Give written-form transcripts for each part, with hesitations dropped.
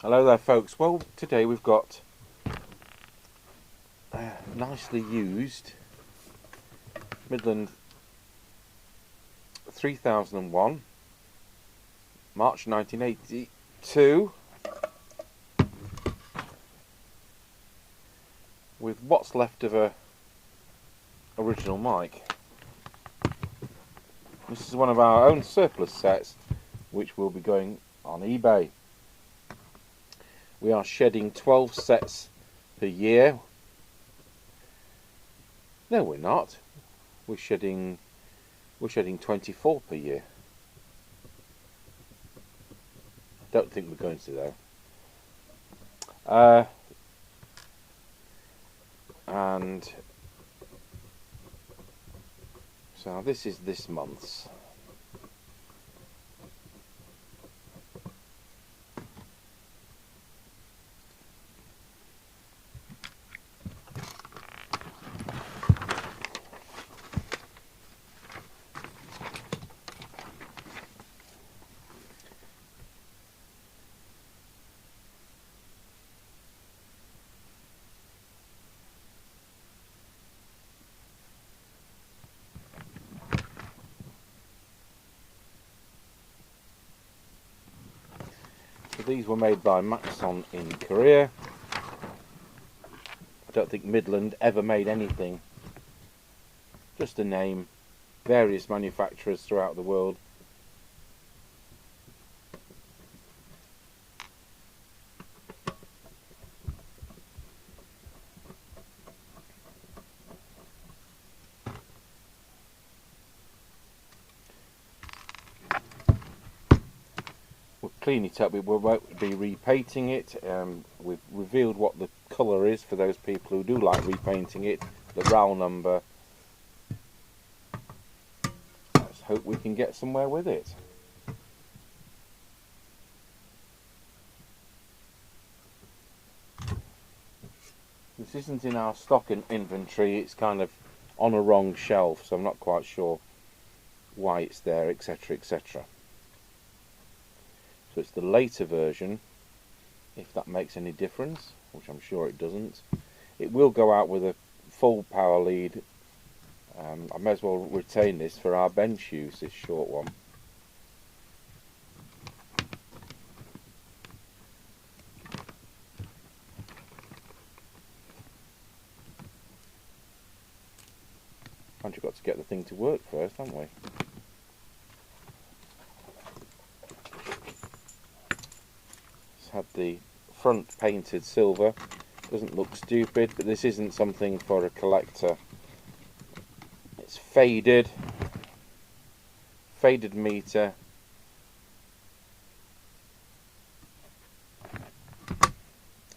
Hello there folks, well today we've got a nicely used Midland 3001 March 1982 with what's left of a original mic. This is one of our own surplus sets which will be going on eBay. We are shedding 12 sets per year. No, we're not. We're shedding 24 per year. Don't think we're going to though. And so this is this month's. So these were made by Maxon in Korea. I don't think Midland ever made anything. Just a name. Various manufacturers throughout the world. We'll clean it up. We won't be repainting it. We've revealed what the colour is for those people who do like repainting it. The RAL number. Let's hope we can get somewhere with it. This isn't in our stock inventory. It's kind of on a wrong shelf, so I'm not quite sure why it's there, etc, etc. So it's the later version, if that makes any difference, which I'm sure it doesn't. It will go out with a full power lead. I may as well retain this for our bench use, this short one. And you've got to get the thing to work first, haven't we? Had the front painted silver. Doesn't look stupid, but this isn't something for a collector. It's faded meter.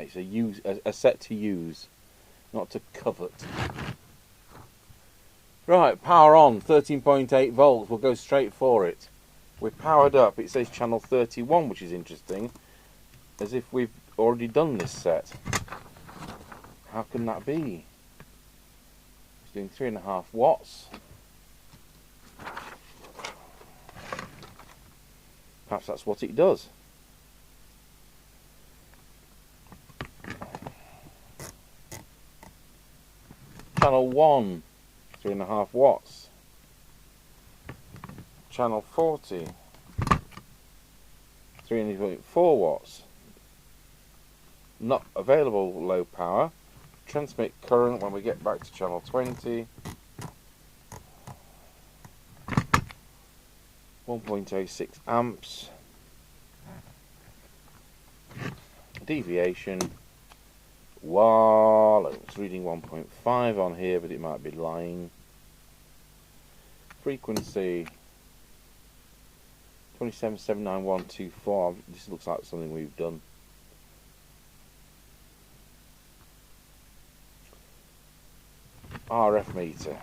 It's a set to use, not to covet. Right, power on, 13.8 volts. We'll go straight for it. We're powered up. It says channel 31, which is interesting. As if we've already done this set. How can that be? It's doing 3.5 watts. Perhaps that's what it does. Channel 1, 3.5 watts. Channel 40, 3.4 watts. Not available low power. Transmit current when we get back to channel 20. 1.06 amps. Deviation. Wow, it's reading 1.5 on here, but it might be lying. Frequency 2779124. This looks like something we've done. RF meter.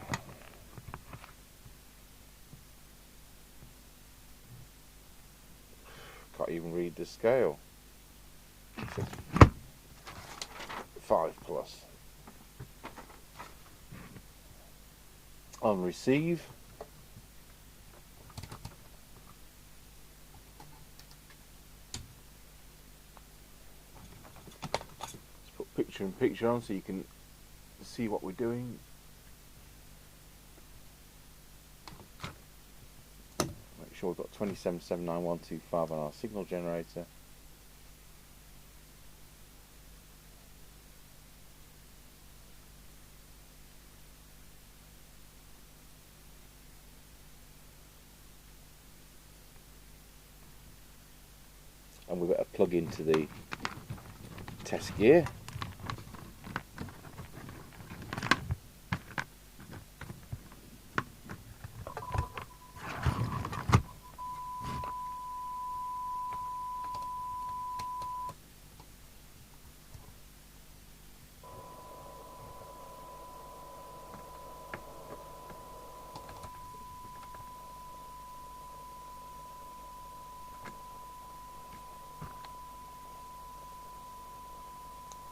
Can't even read the scale. 5 plus. On receive. picture on so you can see what we're doing. Make sure we've got 2779125 on our signal generator. And we better plug into the test gear.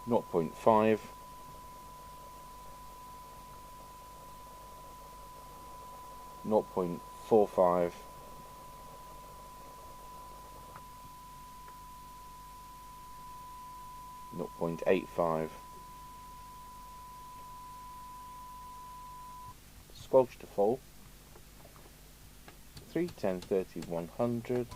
Not 0.5, 0.45, 0.85, squelch to full, 3, 10, 30, 100.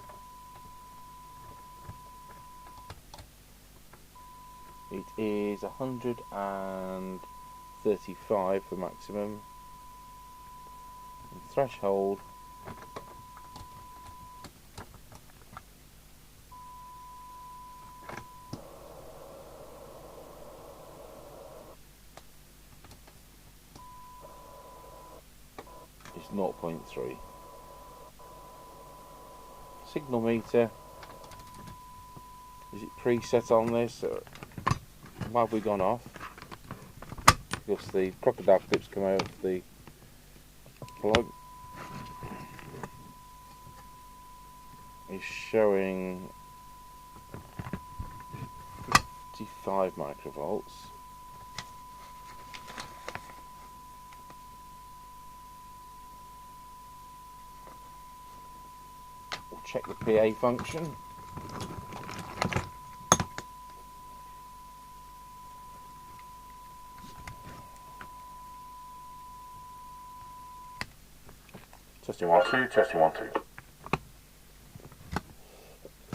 It is 135 for maximum. And threshold is 0.3. Signal meter, is it preset on this, or why have we gone off? Because the crocodile clips come out of the plug. Is showing 55 microvolts. We'll check the PA function. Testing 1 2, testing 1 2.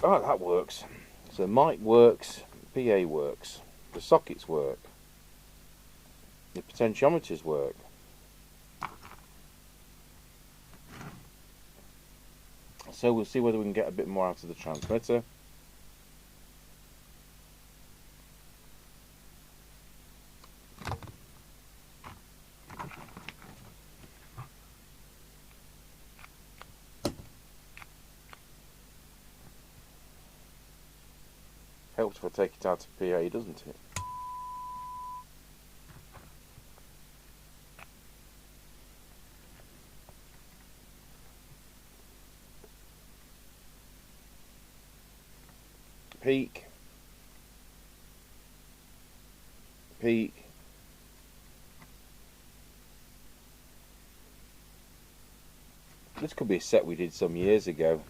Oh, that works. So mic works, PA works, the sockets work, the potentiometers work. So we'll see whether we can get a bit more out of the transmitter. Helps if I take it out of PA, doesn't it? Peak, peak, this could be a set we did some years ago.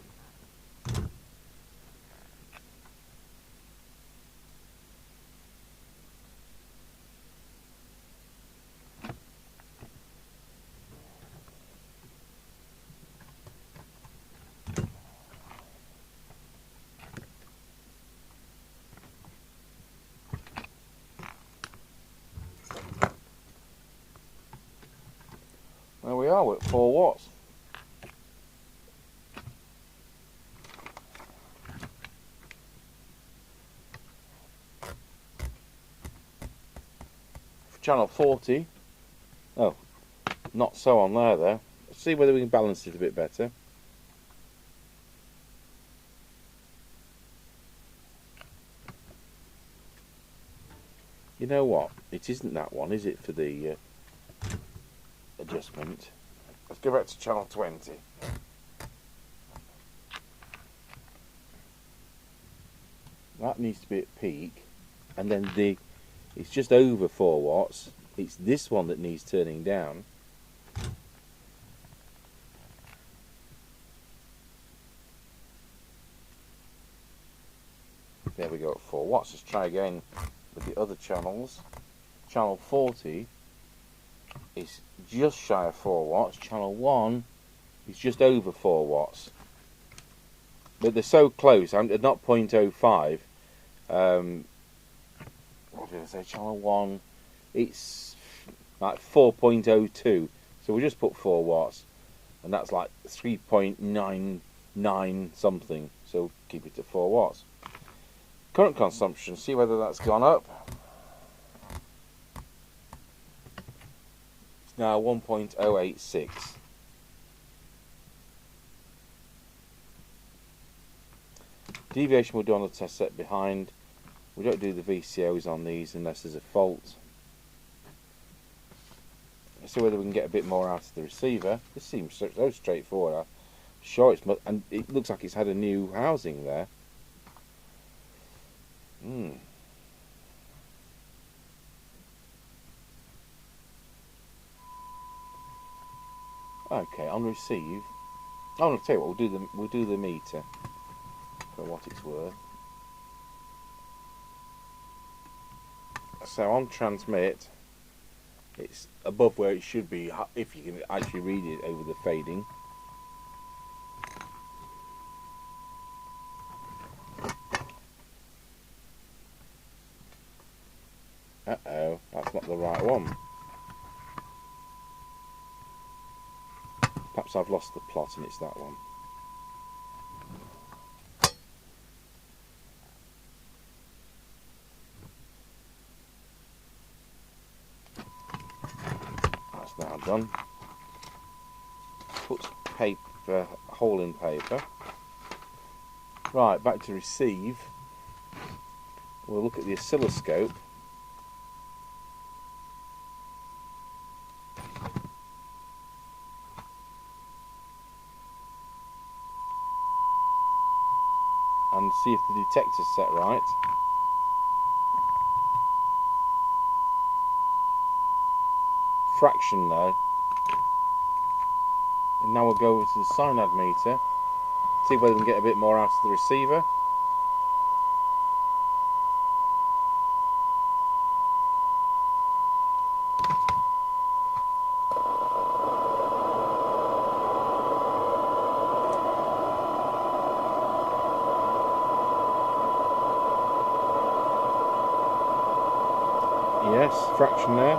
There we are, we're at 4 watts. For channel 40, oh, not so on there though. Let's see whether we can balance it a bit better. You know what? It isn't that one, is it, for the adjustment? Let's go back to channel 20. That needs to be at peak, and then it's just over 4 watts. It's this one that needs turning down. There we go, at 4 watts. Let's try again with the other channels. Channel 40 is just shy of 4 watts. Channel 1 is just over 4 watts. But they're so close. I'm not 0.05. What did I say? Channel 1, it's like 4.02. So we just put 4 watts. And that's like 3.99 something. So keep it to 4 watts. Current consumption, see whether that's gone up. It's now 1.086. Deviation we'll do on the test set behind. We don't do the VCOs on these unless there's a fault. Let's see whether we can get a bit more out of the receiver. This seems so straightforward. I'm sure it's, and it looks like it's had a new housing there. Okay, on receive. I'll tell you what, we'll do the meter for what it's worth. So on transmit, it's above where it should be if you can actually read it over the fading. Uh-oh, that's not the right one. Perhaps I've lost the plot and it's that one. That's now done. Put paper, hole in paper. Right, back to receive. We'll look at the oscilloscope. And see if the detector's set right. Fraction though. And now we'll go over to the SINAD meter. See whether we can get a bit more out of the receiver. Yes, fraction there.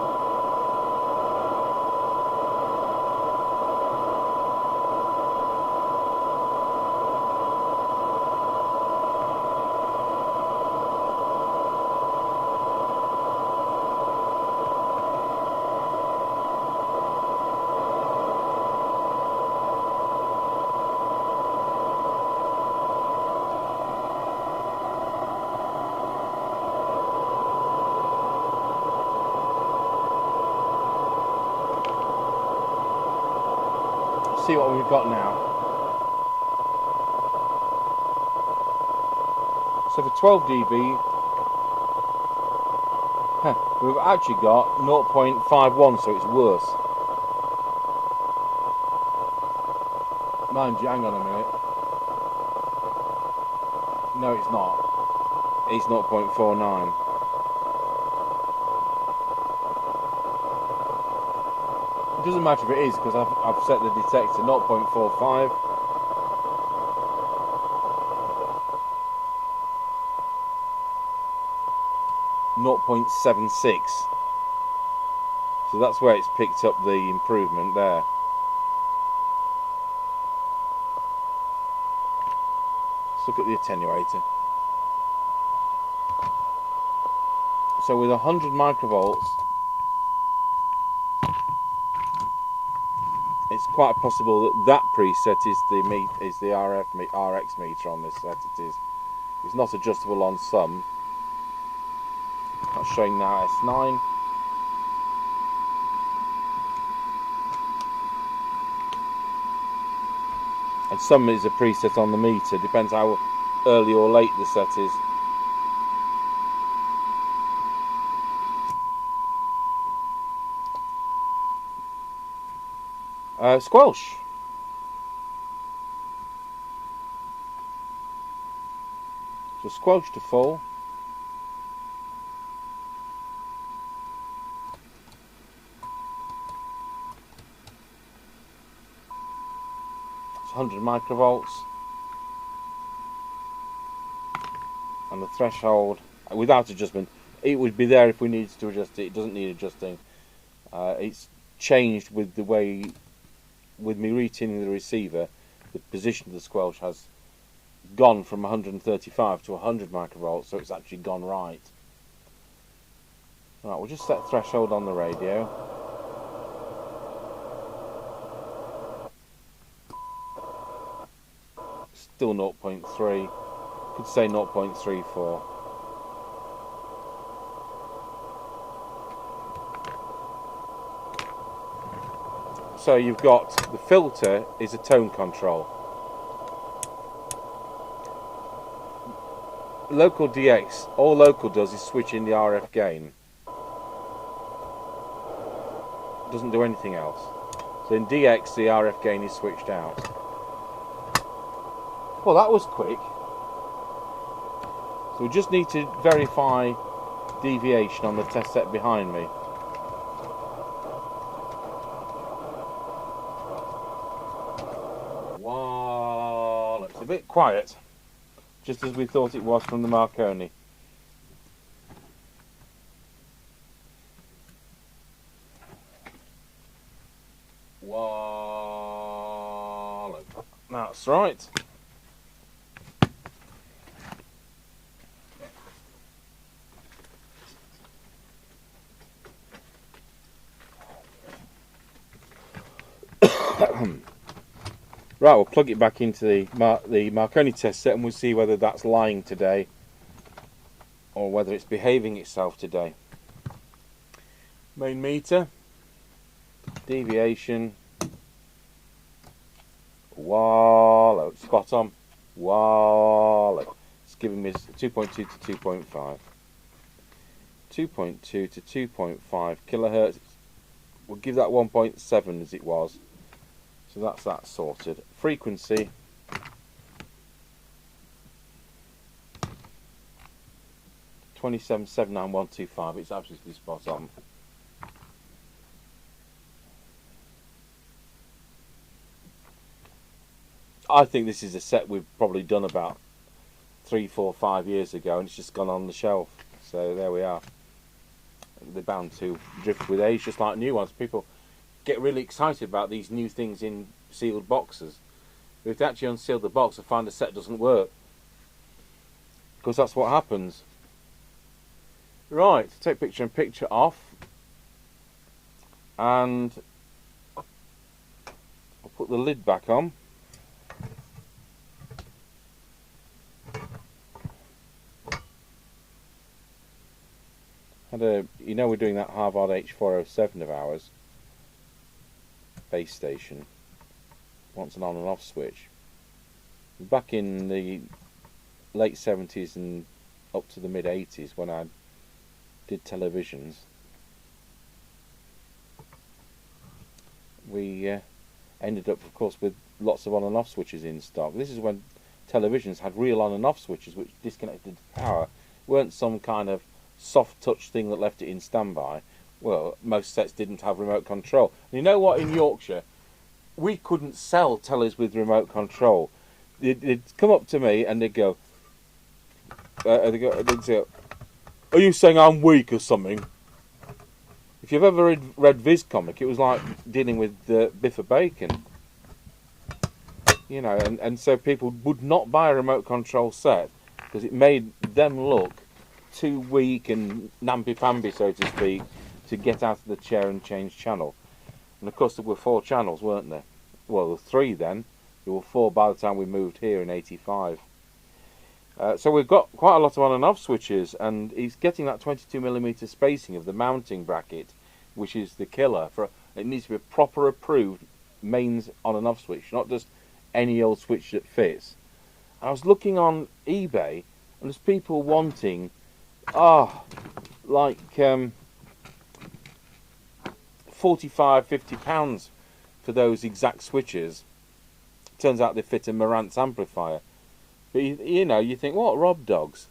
See what we've got now. So for 12 dB, we've actually got 0.51, so it's worse. Mind you, hang on a minute. No, it's not. It's 0.49. It doesn't matter if it is, because I've set the detector 0.45. .76. So that's where it's picked up the improvement there. Let's look at the attenuator. So with 100 microvolts, it's quite possible that that preset is the RX meter on this set. It is. It's not adjustable on some. That's showing now S9. And some is a preset on the meter. Depends how early or late the set is. Squelch. So squelch to full. 100 microvolts. And the threshold, without adjustment, it would be there if we needed to adjust it. It doesn't need adjusting. It's changed with the way, with me retuning the receiver, the position of the squelch has gone from 135 to 100 microvolts, so it's actually gone right. Right, we'll just set threshold on the radio. Still 0.3. Could say 0.34. So you've got the filter is a tone control. Local DX, all local does is switch in the RF gain. Doesn't do anything else. So in DX the RF gain is switched out. Well, that was quick. So we just need to verify deviation on the test set behind me. Wow, it's a bit quiet, just as we thought it was from the Marconi. Wow, that's right. Right, we'll plug it back into the Marconi test set and we'll see whether that's lying today or whether it's behaving itself today. Main meter, deviation, wallow, spot on, wallow. It's giving me 2.2 to 2.5. 2.2 to 2.5 kilohertz. We'll give that 1.7 as it was. So that's that sorted. Frequency. (27.79125). It's absolutely spot on. I think this is a set we've probably done about 3, 4, 5 years ago, and it's just gone on the shelf. So there we are. They're bound to drift with age, just like new ones. People get really excited about these new things in sealed boxes. But if they actually unseal the box and find the set doesn't work, because that's what happens. Right, take picture in picture off, and I'll put the lid back on. You know, we're doing that Harvard H407 of ours. Base station wants an on and off switch. Back in the late 70s and up to the mid 80s, when I did televisions, we ended up, of course, with lots of on and off switches in stock. This is when televisions had real on and off switches which disconnected the power. Weren't some kind of soft touch thing that left it in standby. Well, most sets didn't have remote control. And you know what, in Yorkshire, we couldn't sell tellies with remote control. They'd come up to me and they'd go, they'd say, "Are you saying I'm weak or something?" If you've ever read Viz comic, it was like dealing with Biffa Bacon. You know, and so people would not buy a remote control set because it made them look too weak and namby-pamby, so to speak, to get out of the chair and change channel. And of course there were 4 channels, weren't there? Well, there were 3 then. There were 4 by the time we moved here in '85. So we've got quite a lot of on and off switches, and he's getting that 22mm spacing of the mounting bracket, which is the killer. It needs to be a proper approved mains on and off switch, not just any old switch that fits. I was looking on eBay, and there's people wanting, like 45, 50 pounds for those exact switches. Turns out they fit a Marantz amplifier. But you know, you think, what, Rob Dogs?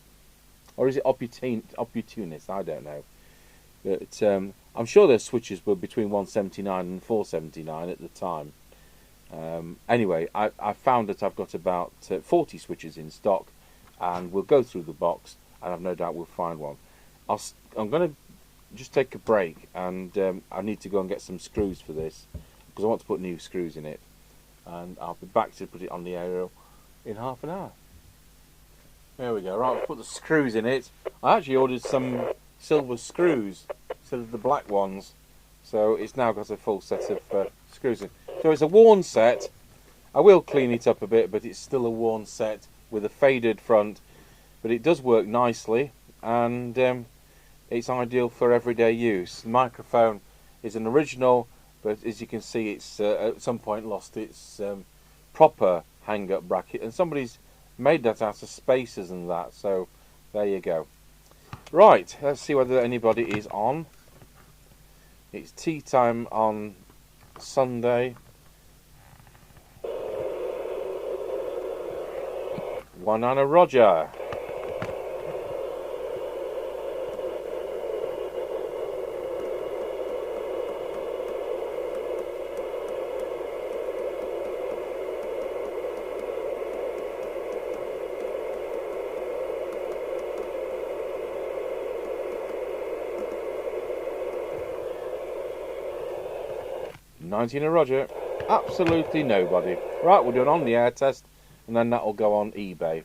Or is it opportunist? I don't know. But I'm sure those switches were between 179 and 479 at the time. Anyway, I found that I've got about 40 switches in stock, and we'll go through the box, and I've no doubt we'll find one. I'm going to just take a break, and I need to go and get some screws for this, because I want to put new screws in it, and I'll be back to put it on the aerial in half an hour. There we go. Right, I'll put the screws in it. I actually ordered some silver screws instead of the black ones, so it's now got a full set of screws in. So it's a worn set. I will clean it up a bit, but it's still a worn set with a faded front, but it does work nicely, and it's ideal for everyday use. The microphone is an original, but as you can see, it's at some point lost its proper hang-up bracket, and somebody's made that out of spacers and that, so there you go. Right, let's see whether anybody is on. It's tea time on Sunday. One on a Roger. A Roger. Absolutely nobody. Right, we'll do an on the air test, and then that'll go on eBay.